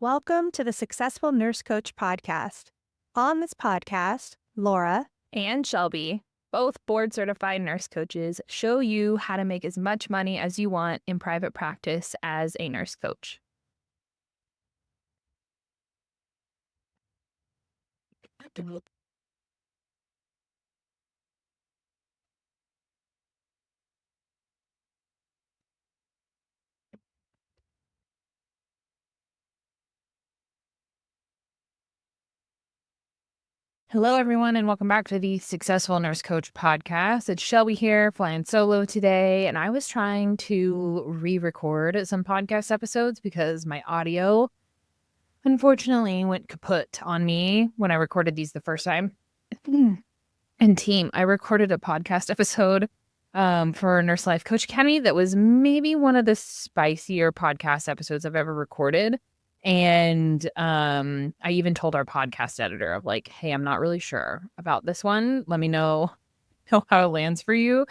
Welcome to the Successful Nurse Coach podcast. On this podcast, Laura and Shelby, both board-certified nurse coaches, show you how to make as much money as you want in private practice as a nurse coach. Hello, everyone, and welcome back to the Successful Nurse Coach podcast. It's Shelby here, flying solo today, and I was trying to re-record some podcast episodes because my audio, unfortunately, went kaput on me when I recorded these the first time. And team, I recorded a podcast episode for Nurse Life Coach Academy that was maybe one of the spicier podcast episodes I've ever recorded. And I even told our podcast editor of like, hey, I'm not really sure about this one. Let me know how it lands for you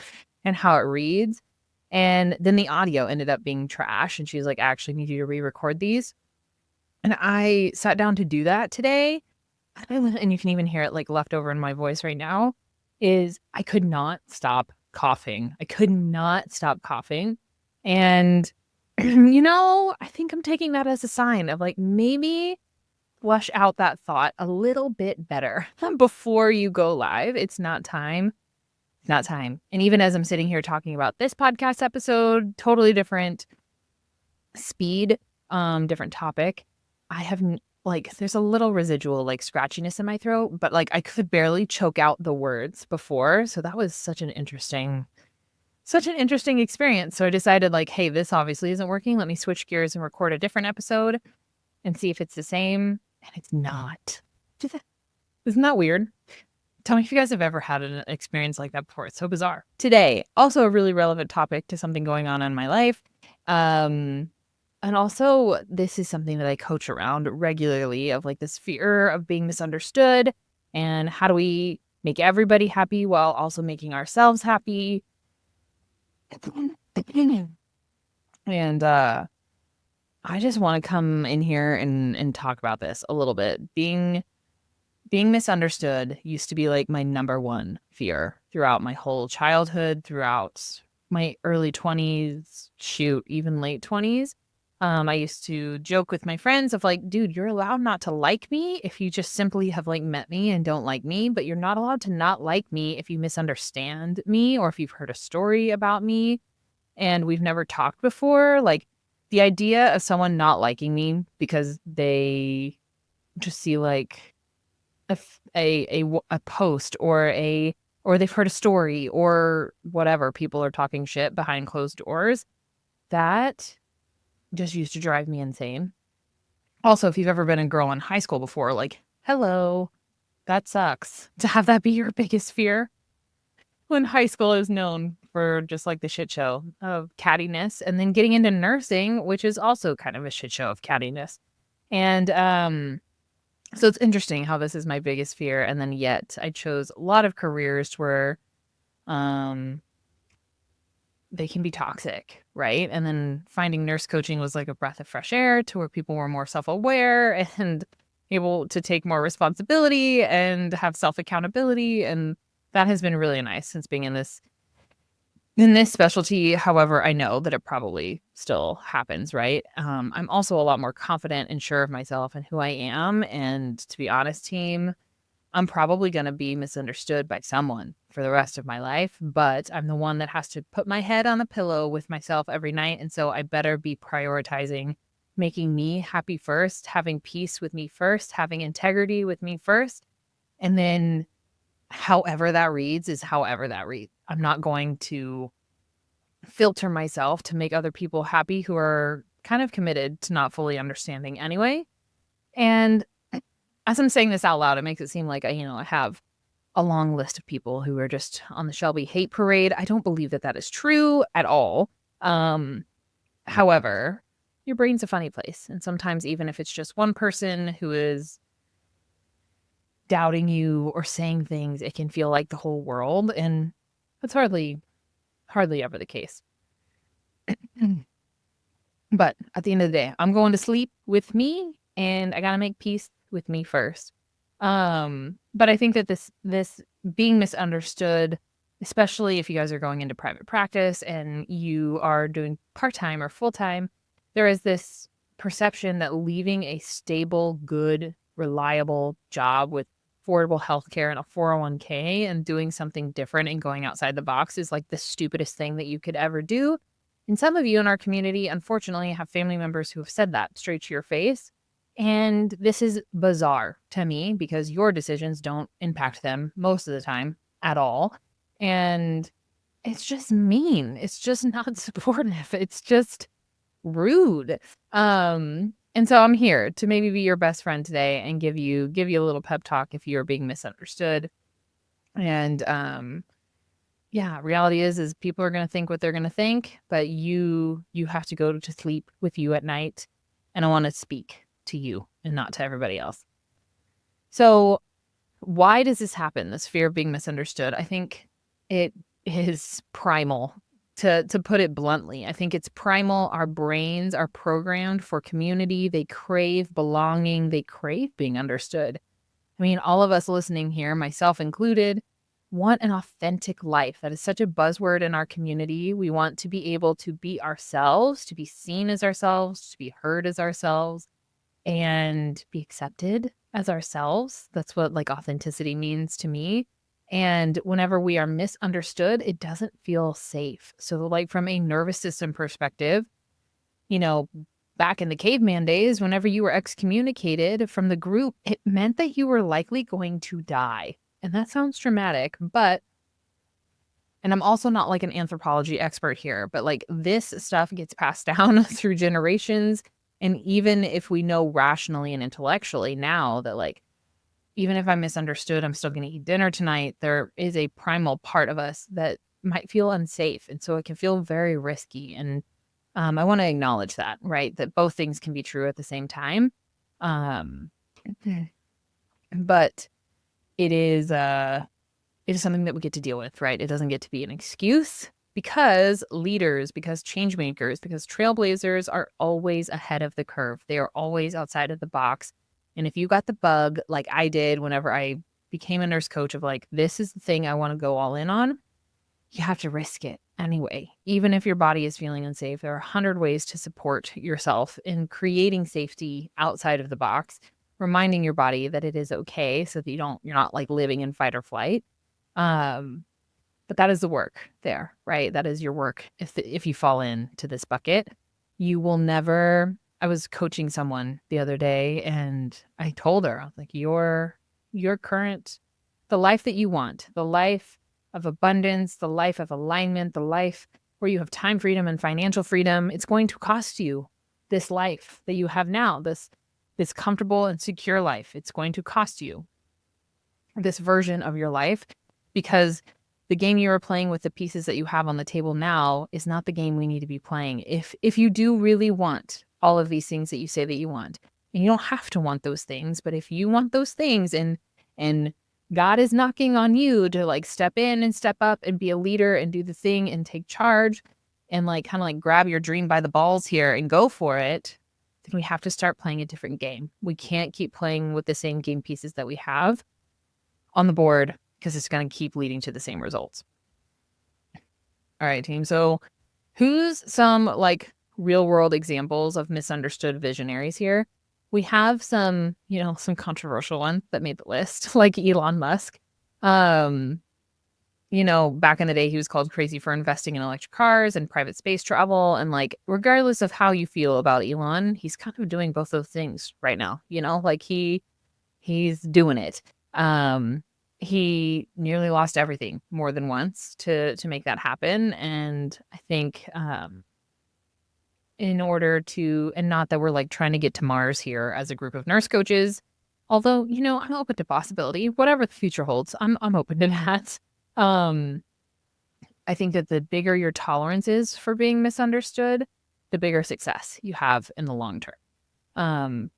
and how it reads. And then the audio ended up being trash. And she was like, I actually need you to re-record these. And I sat down to do that today. And you can even hear it like left over in my voice right now, is I could not stop coughing. I could not stop coughing. And, I think I'm taking that as a sign of like maybe flush out that thought a little bit better before you go live. It's not time. It's not time. And even as I'm sitting here talking about this podcast episode, totally different speed, different topic, I have there's a little residual like scratchiness in my throat, but like I could barely choke out the words before. So that was such an interesting experience. So I decided like, hey, this obviously isn't working. Let me switch gears and record a different episode and see if it's the same. And it's not. Isn't that weird? Tell me if you guys have ever had an experience like that before. It's so bizarre. Today, also a really relevant topic to something going on in my life. And also, this is something that I coach around regularly of like this fear of being misunderstood and how do we make everybody happy while also making ourselves happy. And I just want to come in here and talk about this a little bit. Being misunderstood used to be like my number one fear throughout my whole childhood, throughout my early 20s, even late 20s. I used to joke with my friends of like, dude, you're allowed not to like me if you just simply have like met me and don't like me, but you're not allowed to not like me if you misunderstand me or if you've heard a story about me and we've never talked before. Like the idea of someone not liking me because they just see like a post or they've heard a story or whatever, people are talking shit behind closed doors, that just used to drive me insane. Also, if you've ever been a girl in high school before, like, hello, that sucks to have that be your biggest fear when high school is known for just like the shit show of cattiness, and then getting into nursing, which is also kind of a shit show of cattiness. And so it's interesting how this is my biggest fear, and then yet I chose a lot of careers where they can be toxic, right? And then finding nurse coaching was like a breath of fresh air to where people were more self-aware and able to take more responsibility and have self-accountability. And that has been really nice since being in this specialty. However, I know that it probably still happens, right? I'm also a lot more confident and sure of myself and who I am. And to be honest, team, I'm probably going to be misunderstood by someone for the rest of my life, but I'm the one that has to put my head on the pillow with myself every night. And so I better be prioritizing making me happy first, having peace with me first, having integrity with me first. And then however that reads is however that reads. I'm not going to filter myself to make other people happy who are kind of committed to not fully understanding anyway. And as I'm saying this out loud, it makes it seem like I have a long list of people who are just on the Shelby hate parade. I don't believe that is true at all. However, your brain's a funny place. And sometimes even if it's just one person who is doubting you or saying things, it can feel like the whole world. And that's hardly ever the case. But at the end of the day, I'm going to sleep with me and I got to make peace with me first. But I think that this being misunderstood, especially if you guys are going into private practice and you are doing part-time or full-time, there is this perception that leaving a stable, good, reliable job with affordable healthcare and a 401k and doing something different and going outside the box is like the stupidest thing that you could ever do. And some of you in our community, unfortunately, have family members who have said that straight to your face. And this is bizarre to me because your decisions don't impact them most of the time at all. And it's just mean. It's just not supportive. It's just rude. And so I'm here to maybe be your best friend today and give you a little pep talk if you're being misunderstood. And yeah, reality is people are going to think what they're going to think, but you have to go to sleep with you at night, and I want to speak to you and not to everybody else. So why does this happen? This fear of being misunderstood? I think it is primal. To put it bluntly, I think it's primal. Our brains are programmed for community. They crave belonging. They crave being understood. I mean, all of us listening here, myself included, want an authentic life. That is such a buzzword in our community. We want to be able to be ourselves, to be seen as ourselves, to be heard as ourselves, and be accepted as ourselves. That's what like authenticity means to me. And whenever we are misunderstood, it doesn't feel safe. So like from a nervous system perspective, you know, back in the caveman days, whenever you were excommunicated from the group, it meant that you were likely going to die. And that sounds dramatic, but, and I'm also not like an anthropology expert here, but like this stuff gets passed down through generations. And even if we know rationally and intellectually now that like, even if I'm misunderstood, I'm still going to eat dinner tonight, there is a primal part of us that might feel unsafe. And so it can feel very risky. And I want to acknowledge that, right? That both things can be true at the same time. Um, but it is something that we get to deal with, right? It doesn't get to be an excuse because leaders, because change makers, because trailblazers are always ahead of the curve. They are always outside of the box. And if you got the bug like I did whenever I became a nurse coach of like, this is the thing I want to go all in on, you have to risk it anyway. Even if your body is feeling unsafe, there are 100 ways to support yourself in creating safety outside of the box, reminding your body that it is okay so that you're not like living in fight or flight. But that is the work there, right? That is your work. If you fall into this bucket, you will never. I was coaching someone the other day and I told her, I was like, your current, the life that you want, the life of abundance, the life of alignment, the life where you have time freedom and financial freedom, it's going to cost you this life that you have now, this comfortable and secure life. It's going to cost you this version of your life because the game you are playing with the pieces that you have on the table now is not the game we need to be playing. If you do really want all of these things that you say that you want, and you don't have to want those things, but if you want those things and God is knocking on you to like step in and step up and be a leader and do the thing and take charge and like kind of like grab your dream by the balls here and go for it, then we have to start playing a different game. We can't keep playing with the same game pieces that we have on the board because it's going to keep leading to the same results. All right, team. So who's some like real world examples of misunderstood visionaries here? We have some, some controversial ones that made the list, like Elon Musk. Back in the day, he was called crazy for investing in electric cars and private space travel. And like, regardless of how you feel about Elon, he's kind of doing both those things right now, like he's doing it. He nearly lost everything more than once to make that happen. And I think, in order to, and not that we're like trying to get to Mars here as a group of nurse coaches, although, I'm open to possibility, whatever the future holds, I'm open to that. I think that the bigger your tolerance is for being misunderstood, the bigger success you have in the long term.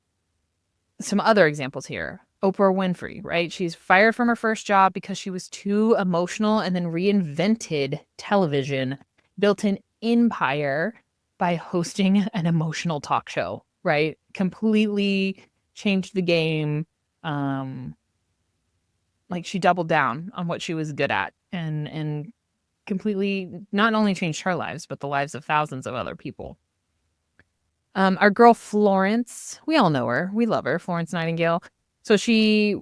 Some other examples here. Oprah Winfrey, right? She's fired from her first job because she was too emotional and then reinvented television, built an empire by hosting an emotional talk show, right? completely changed the game. Like she doubled down on what she was good at and completely not only changed her lives, but the lives of thousands of other people. Our girl Florence, we all know her. We love her, Florence Nightingale. So she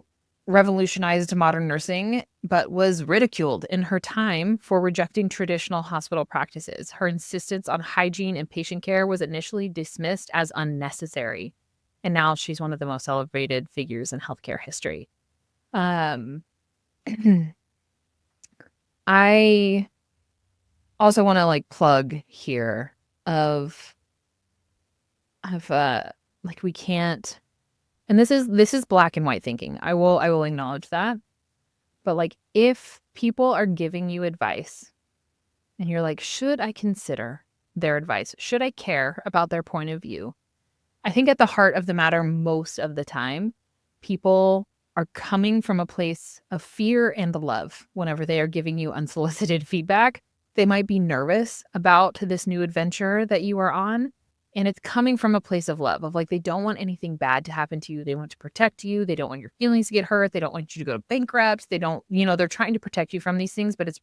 revolutionized modern nursing, but was ridiculed in her time for rejecting traditional hospital practices. Her insistence on hygiene and patient care was initially dismissed as unnecessary. And now she's one of the most celebrated figures in healthcare history. Um, I also want to like plug here of like we can't, and this is black and white thinking. I will acknowledge that. But like if people are giving you advice and you're like, should I consider their advice? Should I care about their point of view? I think at the heart of the matter, most of the time, people are coming from a place of fear and love whenever they are giving you unsolicited feedback. They might be nervous about this new adventure that you are on. And it's coming from a place of love, of like, they don't want anything bad to happen to you. They want to protect you. They don't want your feelings to get hurt. They don't want you to go bankrupt. They don't, they're trying to protect you from these things, but it's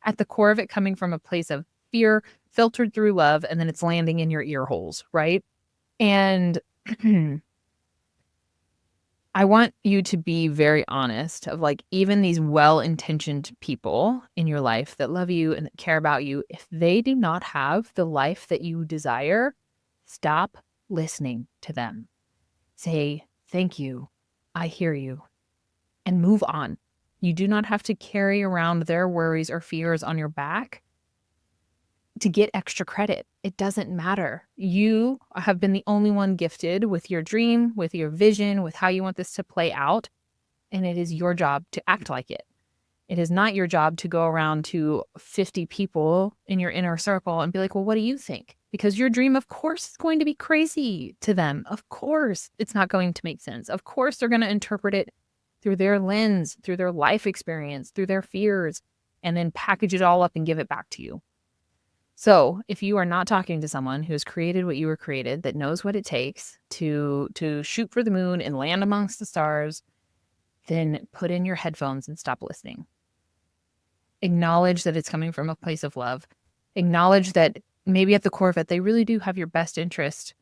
at the core of it coming from a place of fear filtered through love. And then it's landing in your ear holes, right? And I want you to be very honest of like even these well-intentioned people in your life that love you and that care about you, if they do not have the life that you desire, stop listening to them. Say, thank you. I hear you. And move on. You do not have to carry around their worries or fears on your back to get extra credit. It doesn't matter. You have been the only one gifted with your dream, with your vision, with how you want this to play out. And it is your job to act like it. It is not your job to go around to 50 people in your inner circle and be like, well, what do you think? Because your dream, of course, is going to be crazy to them. Of course, it's not going to make sense. Of course, they're going to interpret it through their lens, through their life experience, through their fears, and then package it all up and give it back to you. So if you are not talking to someone who has created what you were created, that knows what it takes to shoot for the moon and land amongst the stars, then put in your headphones and stop listening. Acknowledge that it's coming from a place of love. Acknowledge that maybe at the core of it, they really do have your best interest.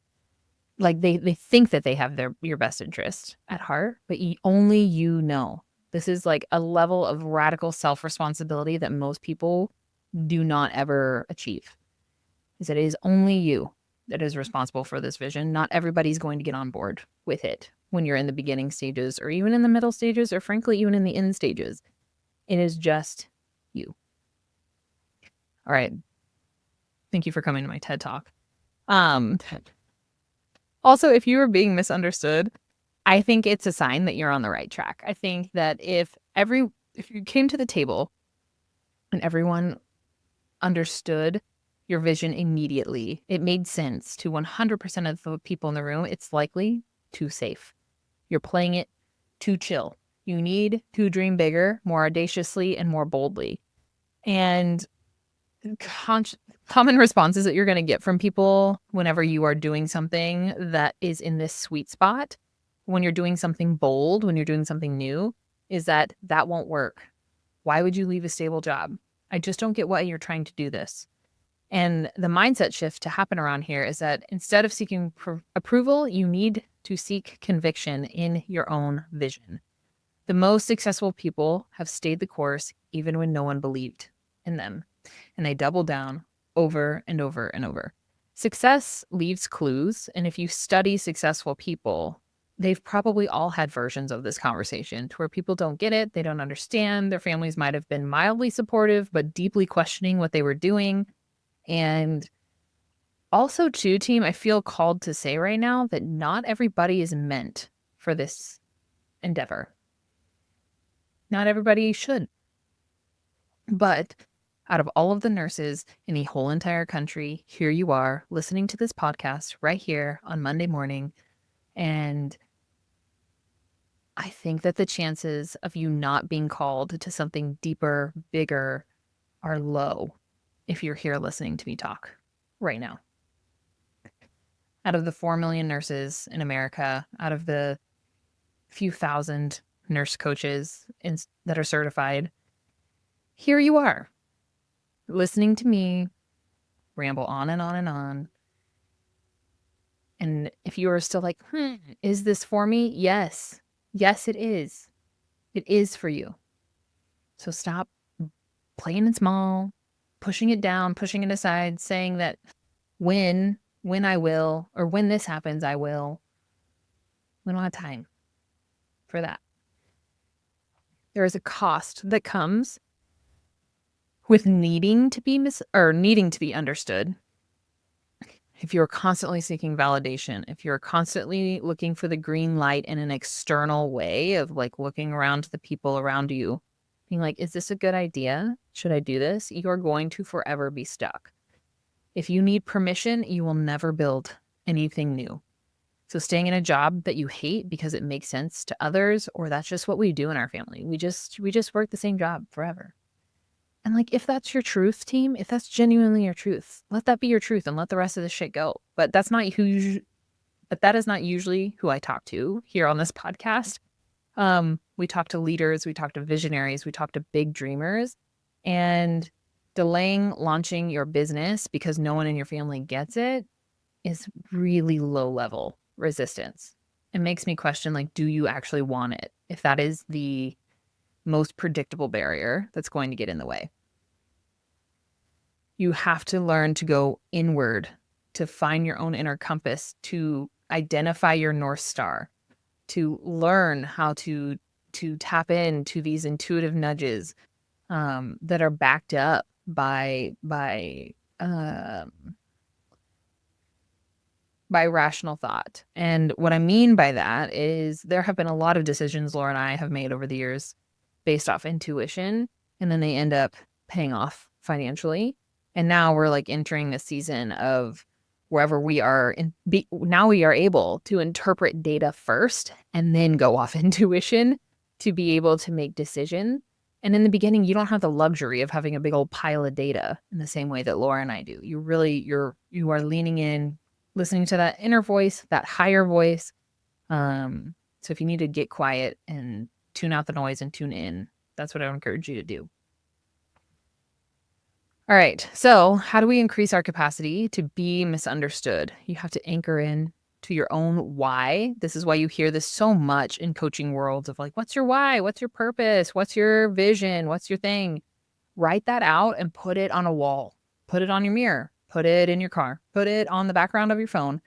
Like they think that they have your best interest at heart, but only you know. This is like a level of radical self-responsibility that most people do not ever achieve. Is that it is only you that is responsible for this vision. Not everybody's going to get on board with it when you're in the beginning stages or even in the middle stages or frankly, even in the end stages. It is just you. All right. Thank you for coming to my TED Talk. Also, if you are being misunderstood, I think it's a sign that you're on the right track. I think that if you came to the table and everyone understood your vision immediately, it made sense to 100% of the people in the room, it's likely too safe. You're playing it too chill. You need to dream bigger, more audaciously, and more boldly. And common responses that you're going to get from people whenever you are doing something that is in this sweet spot, when you're doing something bold, when you're doing something new, is that won't work. Why would you leave a stable job? I just don't get why you're trying to do this. And the mindset shift to happen around here is that instead of seeking approval, you need to seek conviction in your own vision. The most successful people have stayed the course even when no one believed in them. And they double down over and over and over. Success leaves clues. And if you study successful people, they've probably all had versions of this conversation to where people don't get it. They don't understand. Their families might have been mildly supportive, but deeply questioning what they were doing. And also, too, team, I feel called to say right now that not everybody is meant for this endeavor. Not everybody should. But out of all of the nurses in the whole entire country, here you are listening to this podcast right here on Monday morning. And I think that the chances of you not being called to something deeper, bigger are low if you're here listening to me talk right now. Out of the 4 million nurses in America, out of the few thousand nurse coaches that are certified, here you are, listening to me ramble on and on and on. And if you are still like, is this for me? Yes. Yes, it is. It is for you. So stop playing it small, pushing it down, pushing it aside, saying that when I will, or when this happens, I will. We don't have time for that. There is a cost that comes with needing to be needing to be understood. If you're constantly seeking validation, if you're constantly looking for the green light in an external way of like looking around to the people around you, being like, is this a good idea? Should I do this? You're going to forever be stuck. If you need permission, you will never build anything new. So staying in a job that you hate because it makes sense to others, or that's just what we do in our family. We just work the same job forever. And like, if that's your truth, team, if that's genuinely your truth, let that be your truth and let the rest of the shit go. But that is not usually who I talk to here on this podcast. We talk to leaders, we talk to visionaries, we talk to big dreamers, and delaying launching your business because no one in your family gets it is really low level resistance. It makes me question, like, do you actually want it? If that is the most predictable barrier that's going to get in the way. You have to learn to go inward, to find your own inner compass, to identify your North Star, to learn how to tap into these intuitive nudges that are backed up by rational thought. And what I mean by that is there have been a lot of decisions Laura and I have made over the years based off intuition, and then they end up paying off financially. And now we're like entering the season of wherever we are now we are able to interpret data first and then go off intuition to be able to make decisions. And in the beginning, you don't have the luxury of having a big old pile of data in the same way that Laura and I do. You are leaning in, listening to that inner voice, that higher voice. So if you need to get quiet and tune out the noise and tune in, that's what I would encourage you to do. All right. So how do we increase our capacity to be misunderstood? You have to anchor in to your own why. This is why you hear this so much in coaching worlds of like, what's your why? What's your purpose? What's your vision? What's your thing? Write that out and put it on a wall. Put it on your mirror. Put it in your car. Put it on the background of your phone.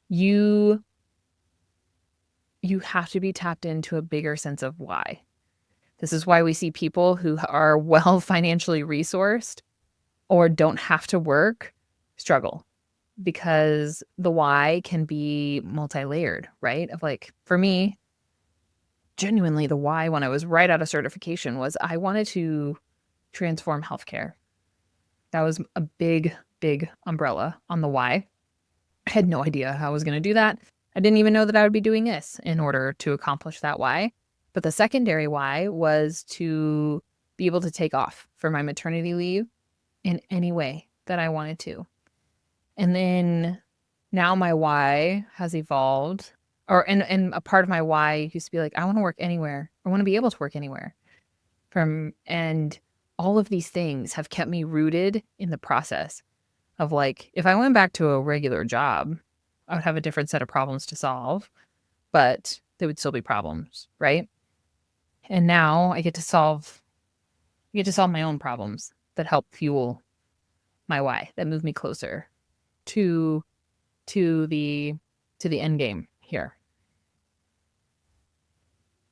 You have to be tapped into a bigger sense of why. This is why we see people who are well financially resourced or don't have to work struggle, because the why can be multi-layered, right? Of like, for me, genuinely the why when I was right out of certification was I wanted to transform healthcare. That was a big, big umbrella on the why. I had no idea how I was going to do that. I didn't even know that I would be doing this in order to accomplish that why. But the secondary why was to be able to take off for my maternity leave in any way that I wanted to. And then now my why has evolved, and a part of my why used to be like, I want to work anywhere. I want to be able to work anywhere. And all of these things have kept me rooted in the process of like, if I went back to a regular job, I would have a different set of problems to solve, but they would still be problems, right? And now I get to solve my own problems that help fuel my why, that move me closer to the end game here.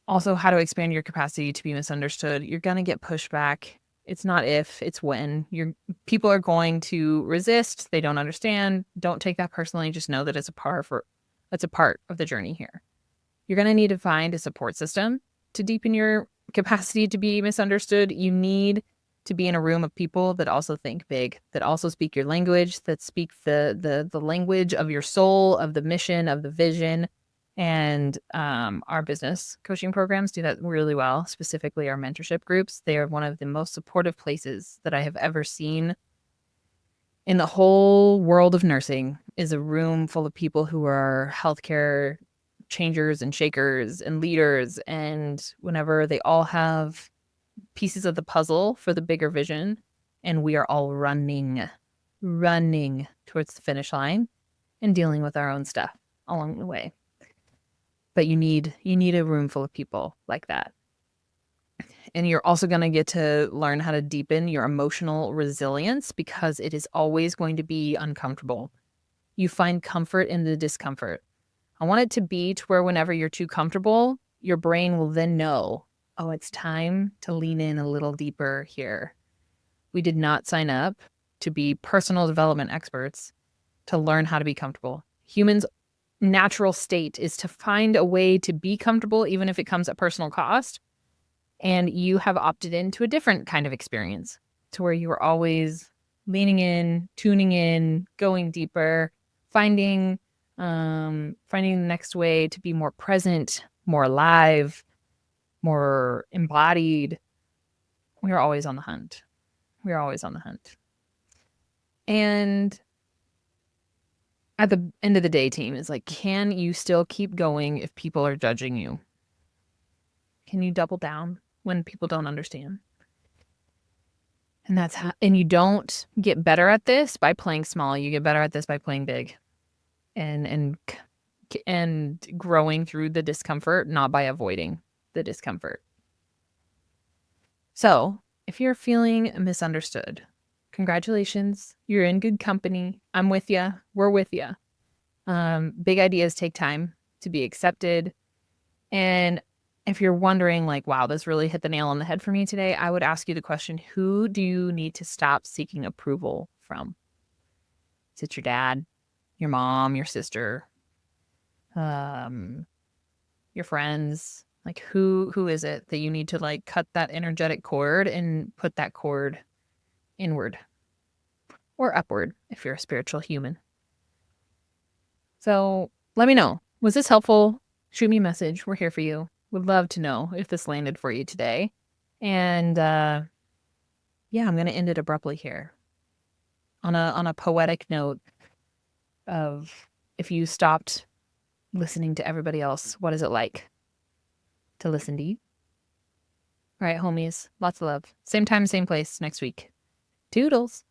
Also, how to expand your capacity to be misunderstood. You're going to get pushback. It's not if, it's when. People are going to resist. They don't understand. Don't take that personally. Just know that it's a part of the journey here. You're going to need to find a support system to deepen your capacity to be misunderstood. You need to be in a room of people that also think big, that also speak your language, that speak the language of your soul, of the mission, of the vision. And our business coaching programs do that really well, specifically our mentorship groups. They are one of the most supportive places that I have ever seen In the whole world of nursing is a room full of people who are healthcare changers and shakers and leaders. And whenever they all have pieces of the puzzle for the bigger vision, and we are all running towards the finish line and dealing with our own stuff along the way. But you need a room full of people like that. And you're also going to get to learn how to deepen your emotional resilience because it is always going to be uncomfortable. You find comfort in the discomfort. I want it to be to where whenever you're too comfortable, your brain will then know, oh, it's time to lean in a little deeper here. We did not sign up to be personal development experts to learn how to be comfortable. Humans' natural state is to find a way to be comfortable, even if it comes at personal cost. And you have opted into a different kind of experience to where you are always leaning in, tuning in, going deeper, finding the next way to be more present, more alive, more embodied. We are always on the hunt. We are always on the hunt. And at the end of the day, team, is like, can you still keep going if people are judging you? Can you double down when people don't understand? And that's how, and you don't get better at this by playing small. You get better at this by playing big and growing through the discomfort, not by avoiding the discomfort. So if you're feeling misunderstood, congratulations. You're in good company. I'm with you. We're with you. Big ideas take time to be accepted. And if you're wondering, like, wow, this really hit the nail on the head for me today, I would ask you the question, who do you need to stop seeking approval from? Is it your dad, your mom, your sister, your friends? Like, who is it that you need to, like, cut that energetic cord and put that cord inward or upward if you're a spiritual human? So let me know. Was this helpful? Shoot me a message. We're here for you. Would love to know if this landed for you today. And yeah, I'm going to end it abruptly here on a poetic note of, if you stopped listening to everybody else, what is it like to listen to you? All right, homies, lots of love. Same time, same place next week. Toodles.